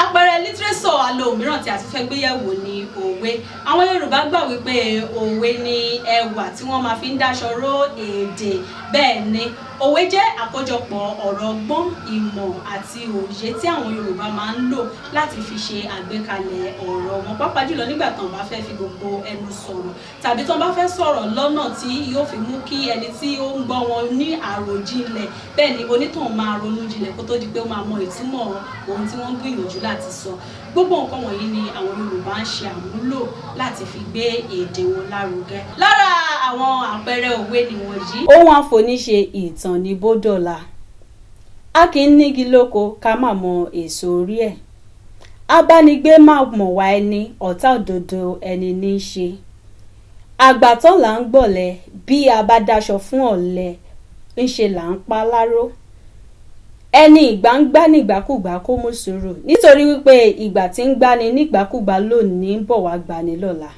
Àpẹẹrẹ lítírésọ̀ alóhùnmíràn tí a ti fẹ́ gbéyẹ̀wò ni òwe. Àwọn Yorùbá gbà wípé òwe ni ẹwà tí wọ́n máa fi ń dáṣọ ró èdè. Bẹ́ẹ̀ ni, òwe jẹ́ àkójọpọ̀ ọ̀rọ̀ ọgbọ́n, ìmọ̀ àti òye tí àwọn Yorùbá máa ń lò láti fi ṣe àgbékalẹ̀ ọ̀rọ̀ wọn. Pàápàá jùlọ nígbà tí wọ́n bá fẹ́ fi gbogbo ẹnu sọ̀rọ̀ tàbí tí wọ́n bá fẹ́ sọ̀rọ̀ lọ́nà tí yóò fi mú kí ẹni tí ó ń gbọ́ wọn ní àròjinlẹ̀. Bẹ́ẹ̀ ni onítàn máa ronú jinlẹ̀ kó tó di pé ó máa mọ ìtumọ̀ ohun tí wọ́n ń gbìyànjú láti sọ. Gbogbo nǹkan wọ̀nyí ni àwọn Yorùbá ń ṣe àmúlò láti fi gbé èdè wọn lárugẹ. Lára àwọn àpẹẹrẹ òwe nìwọ̀nyí. Ohun àfoníṣe ìtàn ní bódọ̀la. A kì í nígi lóko ká má mọ èso orí ẹ̀. Abánigbé má mọ̀ wá ẹni, ọ̀tá òdodo ẹni ní í ṣe. Àgbà tán là ń gbọ̀lẹ̀, bí a bá dáṣọ fún ọ̀lẹ, ńṣe là ń pa láró. Ẹni ìgbà ń gbá nígbàkúgbà kó mú sùúrù, nítorí wípé ìgbà tí ń gbani nígbàkúgbà lónìí ń bọ̀ wá gbani lọ́la.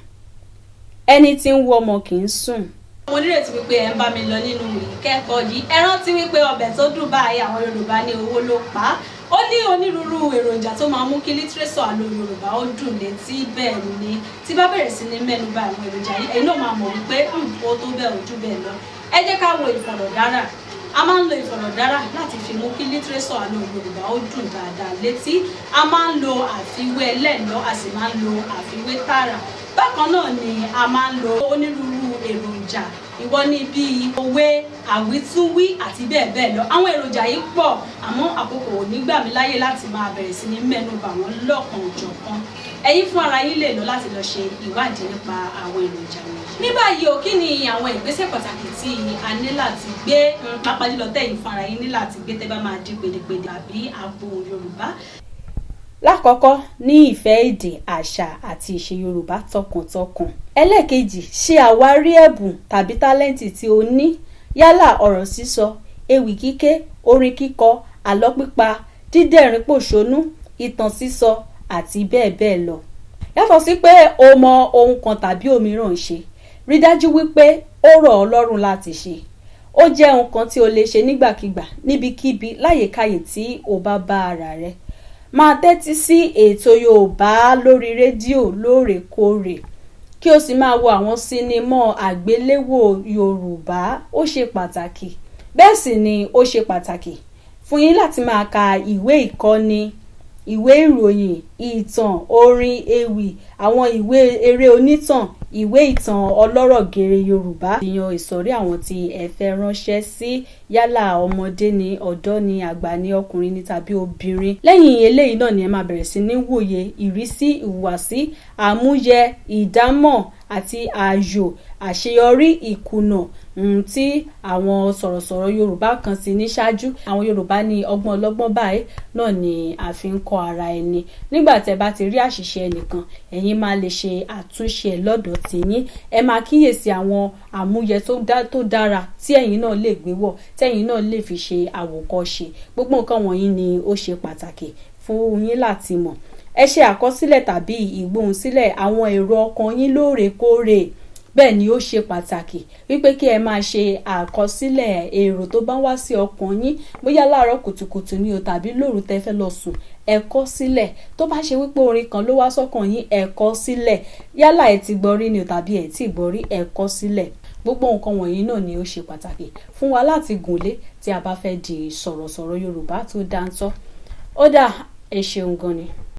Ẹni tí ń wọ́ ọmọ kì í sùn. Mo nírètí wípé ẹ ń bá mi lọ nínú ìkẹ́kọ̀ọ́ yìí. Ẹ rántí wípé ọbẹ̀ tó dùn báyìí àwọn Yorùbá ní owó ló pa á. Ó ní onírúurú èròjà tó máa mú kí lítírésọ̀ àlọ́ Yorùbá ó dùn létí. Bẹ́ẹ̀ ni tí bá bẹ̀rẹ̀ sí ní mẹ́nu bà àwọn èròjà yìí, ẹ̀yin náà máa mọ̀ wípé ó tó bẹ́ẹ̀ ojú bẹ́ẹ̀ lọ. Ẹ jẹ́ ká wo ìfọ̀rọ̀dárà. A máa ń lo ìfọ̀rọ̀dárà láti fi mú kí lítírésọ̀ àlọ́ Yorùbá ó dùn dáadáa létí. A máa ń lo àfiwé ẹlẹ́ẹ̀lọ́, a sì máa ń lo àfiwé tààrà. Bákan náà ni a máa ń lo onírúurú èròjà ìwọ ní bíi òwe, àwítúnwí àti bẹ́ẹ̀ bẹ́ẹ̀ lọ. Àwọn èròjà yìí pọ̀ àmọ́ àkókò ò ní gbà mí láyè láti máa bẹ̀rẹ̀ sí ní mẹ́nu bà wọ́n lọ́kan-ò-jọ̀kan. Ẹ̀yin fún ara yín lè lọ láti lọ ṣe ìwádìí nípa àwọn èròjà wọ̀nyí. Ní báyìí o, kí ni àwọn ìgbésẹ̀ pàtàkì tí a ní láti gbé, pàápàá jùlọ tẹ̀yin fún ara yín ní láti gbé tẹ́ bá máa di pèdèpèdè àbí àpò Yorùbá? Lákọ̀ọ́kọ́, ní ìfẹ́ èdè, àṣà àti ìṣe Yorùbá tọkàntọkàn. Ẹlẹ́ẹ̀kejì, ṣe àwárí ẹ̀bùn tàbí tálẹ́ǹtì tí o ní, yálà ọ̀rọ̀ sísọ, ewì kíké, orin kíkọ, àlọ́ pípa, dídẹ̀rín pòṣónú, ìtàn sísọ àti bẹ́ẹ̀ bẹ́ẹ̀ lọ. Yàtọ̀ sí pé o mọ ohun kan tàbí òmíràn ṣe, rí dájú wípé ó rọ̀ ọ́ lọ́rùn láti ṣe. Ó jẹ́ ohun kan tí o lè ṣe nígbàkigbà, níbikíbi, láyèkáyè tí o bá bá ara rẹ. Máa tẹ́tí sí ètò Yorùbá lórí rédíò lóòrèkóòrè kí o sì máa wo àwọn sinimá àgbéléwò Yorùbá. Ó ṣe pàtàkì. Bẹ́ẹ̀ sì ni ó ṣe pàtàkì fún yín láti máa ka ìwé ìkọ́ni, ìwé ìròyìn, ìtàn, orin, ewì, àwọn ìwé eré onítàn, ìwé ìtàn ọlọ́rọ̀ gèrè Yorùbá. Yan ìsọ̀rí àwọn tí ẹ fẹ́ ránṣẹ́ sí, yálà ọmọdé ni, ọ̀dọ́ ni, àgbà ni, ọkùnrin ni tàbí obìnrin. Lẹ́yìn eléyìí náà ni ẹ máa bẹ̀rẹ̀ sí ní wòye ìrísí, ìhùwàsí, àmúyẹ, ìdámọ̀ àti ààyò, àṣeyọrí, ìkùnà tí àwọn sọ̀rọ̀sọ̀rọ̀ Yorùbá kan ti ní ṣáájú. Àwọn Yorùbá ní ọgbọ́n ọlọ́gbọ́n báyìí náà ni a fi ń kọ́ ara ẹni. Nígbà tẹ́ bá ti rí àṣìṣe ẹnìkan, ẹ̀yin máa lè ṣe àtúnṣe lọ́dọ̀ tiyín. Ẹ máa kíyèsí àwọn àmúyẹ tó dára tí ẹ̀yin náà lè gbé wọ̀, tí ẹ̀yin náà lè fi ṣe àwòkọ́ṣe. Gbogbo nǹkan wọ̀nyí ni ó ṣe pàtàkì fún yín láti mọ̀. Ẹ ṣe àkọsílẹ̀ tàbí ìgbóhùnsílẹ̀ àwọn èrò ọkàn yín lóòrèkóòrè. Bẹ́ẹ̀ ni ó ṣe pàtàkì wípé kí ẹ máa ṣe àkọsílẹ̀ èrò tó bá wá sí ọkàn yín, bóyá láàárọ̀ kùtùkùtù ni o tàbí lóru tẹ́ fẹ́ lọ sùn, ẹ kọ sílẹ̀. Tó bá ṣe wípé orin kan ló wá sọ́kàn yín, ẹ kọ sílẹ̀. Yálà ẹ ti gbọ́ rí ni o tàbí ẹ ti gbọ́ rí, ẹ kọ sílẹ̀. Gbogbo nǹkan wọ̀nyí náà ni ó ṣe pàtàkì fún wa láti gùnlé tí a bá fẹ́ di sọ̀rọ̀sọ̀rọ̀ Yorùbá tó dáńtọ́. Ó dà, ẹ ṣeun gan ni.